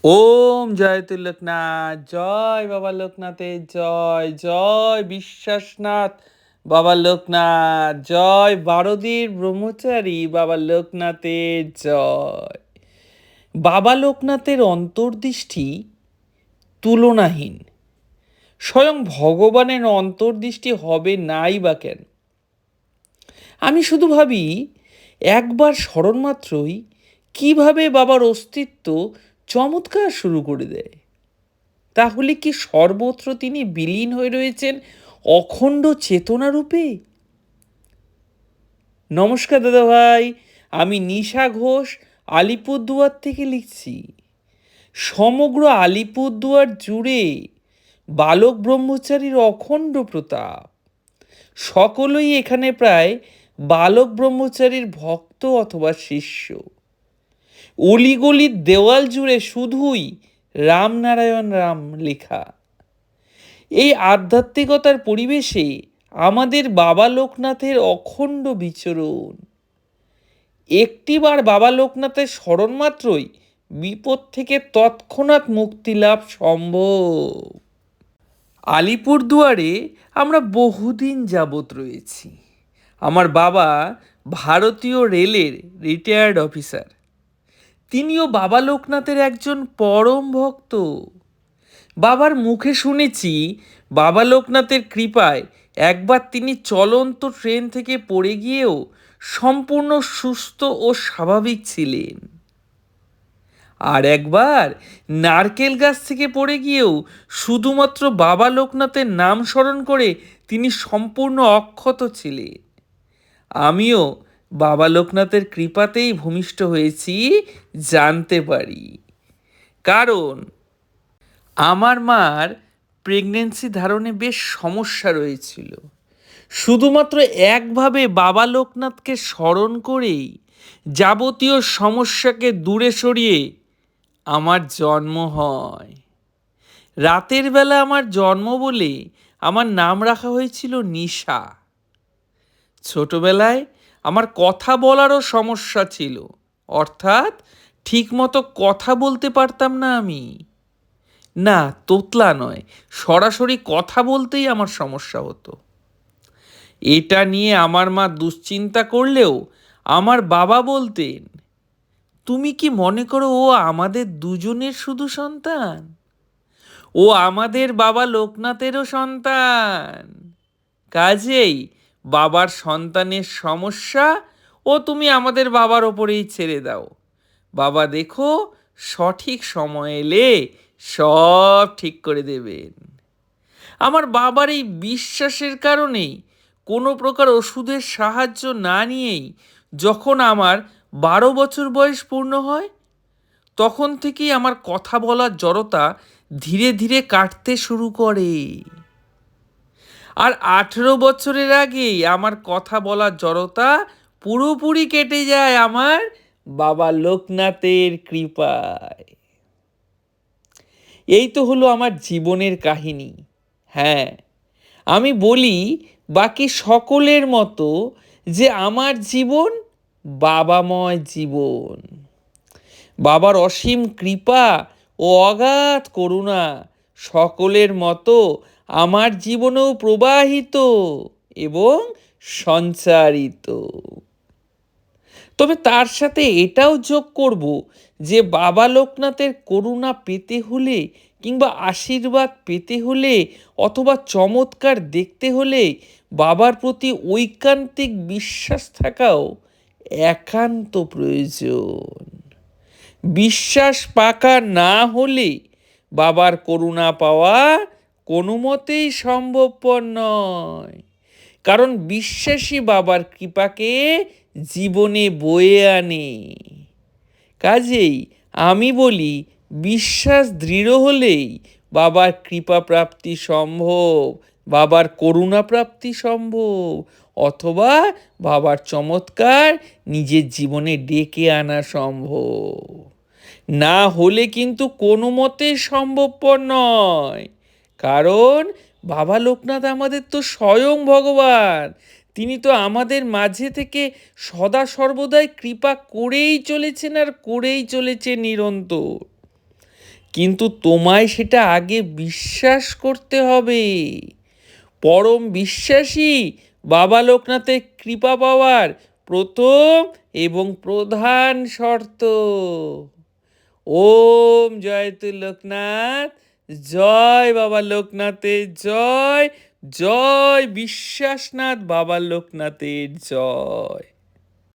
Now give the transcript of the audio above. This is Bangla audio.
ওম জয়তু লোকনাথ, জয় বাবা লোকনাথের জয়, জয় বিশ্বাসনাথ বাবা লোকনাথ, জয় বারদীর ব্রহ্মচারী বাবা লোকনাথের জয়। বাবা লোকনাথের অন্তর্দৃষ্টি তুলনাহীন। স্বয়ং ভগবানের অন্তর্দৃষ্টি হবে নাই বা কেন? আমি শুধু ভাবি, একবার স্মরণ মাত্রই কিভাবে বাবার অস্তিত্ব চমৎকার শুরু করে দেয়। তাহলে কি সর্বত্র তিনি বিলীন হয়ে রয়েছেন অখণ্ড চেতনা রূপে? নমস্কার দাদা ভাই, আমি নিশা ঘোষ আলিপুরদুয়ার থেকে লিখছি। সমগ্র আলিপুরদুয়ার জুড়ে বালক ব্রহ্মচারীর অখণ্ড প্রতাপ। সকলেই এখানে প্রায় বালক ব্রহ্মচারীর ভক্ত অথবা শিষ্য। অলিগলির দেওয়াল জুড়ে শুধুই রামনারায়ণ রাম লেখা। এই আধ্যাত্মিকতার পরিবেশে আমাদের বাবা লোকনাথের অখণ্ড বিচরণ। একটিবার বাবা লোকনাথের স্মরণ মাত্রই বিপদ থেকে তৎক্ষণাৎ মুক্তি লাভ সম্ভব। আলিপুরদুয়ারে আমরা বহুদিন যাবৎ রয়েছি। আমার বাবা ভারতীয় রেলের রিটায়ার্ড অফিসার। তিনিও বাবা লোকনাথের একজন পরম ভক্ত। বাবার মুখে শুনেছি বাবা লোকনাথের কৃপায় একবার তিনি চলন্ত ট্রেন থেকে পড়ে গিয়েও সম্পূর্ণ সুস্থ ও স্বাভাবিক ছিলেন। আর একবার নারকেল গাছ থেকে পড়ে গিয়েও শুধুমাত্র বাবা লোকনাথের নাম স্মরণ করে তিনি সম্পূর্ণ অক্ষত ছিলেন। আমিও বাবা লোকনাথের কৃপাতেই ভূমিষ্ঠ হয়েছি জানতে পারি। কারণ আমার মার প্রেগন্যান্সি ধারণে বেশ সমস্যা রয়েছিল। শুধুমাত্র একভাবে বাবা লোকনাথকে স্মরণ করেই যাবতীয় সমস্যাকে দূরে সরিয়ে আমার জন্ম হয়। রাতের বেলা আমার জন্ম বলে আমার নাম রাখা হয়েছিল নিশা। ছোটবেলায় আমার কথা বলারও সমস্যা ছিল, অর্থাৎ ঠিকমতো কথা বলতে পারতাম না আমি। না, তোতলা নয়, সরাসরি কথা বলতেই আমার সমস্যা হতো। এটা নিয়ে আমার মা দুশ্চিন্তা করলেও আমার বাবা বলতেন, তুমি কি মনে করো ও আমাদের দুজনের শুধু সন্তান? ও আমাদের বাবা লোকনাথেরও সন্তান। কাজেই বাবার সন্তানের সমস্যা ও তুমি আমাদের বাবার ওপরেই ছেড়ে দাও। বাবা দেখো, সঠিক সময় এলে সব ঠিক করে দেবেন। আমার বাবার এই বিশ্বাসের কারণেই কোনো প্রকার ওষুধের সাহায্য না নিয়েই যখন আমার 12 বছর বয়স পূর্ণ হয়, তখন থেকেই আমার কথা বলার জড়তা ধীরে ধীরে কাটতে শুরু করে। আর 18 বছরের আগেই আমার কথা বলার জড়তা পুরোপুরি কেটে যায় আমার বাবা লোকনাথের কৃপায়। এই তো হলো আমার জীবনের কাহিনী। হ্যাঁ, আমি বলি বাকি সকলের মতো যে আমার জীবন বাবাময় জীবন। বাবার অসীম কৃপা ও অগাধ করুণা সকলের মতো আমার জীবনেও প্রবাহিত এবং সঞ্চারিত। তবে তার সাথে এটাও যোগ করব যে বাবা লোকনাথের করুণা পেতে হলে কিংবা আশীর্বাদ পেতে হলে অথবা চমৎকার দেখতে হলে বাবার প্রতি ঐকান্তিক বিশ্বাস থাকাও একান্ত প্রয়োজন। বিশ্বাস পাকা না হলে বাবার করুণা পাওয়া কোনো মতেই সম্ভবপর নয়। কারণ বিশ্বাসী বাবার কৃপাকে জীবনে বয়ে আনে। কাজেই আমি বলি, বিশ্বাস দৃঢ় হলেই বাবার কৃপা প্রাপ্তি সম্ভব, বাবার করুণা প্রাপ্তি সম্ভব, অথবা বাবার চমৎকার নিজের জীবনে ডেকে আনা সম্ভব। না হলে কিন্তু কোনো মতে সম্ভবপর নয়। কারণ বাবা লোকনাথ আমাদের তো স্বয়ং ভগবান। তিনি তো আমাদের মাঝে থেকে সদা সর্বদাই কৃপা করেই চলেছেন আর করেই চলেছে নিরন্তর। কিন্তু তোমায় সেটা আগে বিশ্বাস করতে হবে। পরম বিশ্বাসী বাবা লোকনাথের কৃপা পাওয়ার প্রথম এবং প্রধান শর্ত। ওম জয়তু লোকনাথ, জয় বাবা লোকনাথের জয়, জয় বিশ্বাসনাথ বাবা লোকনাথের জয়।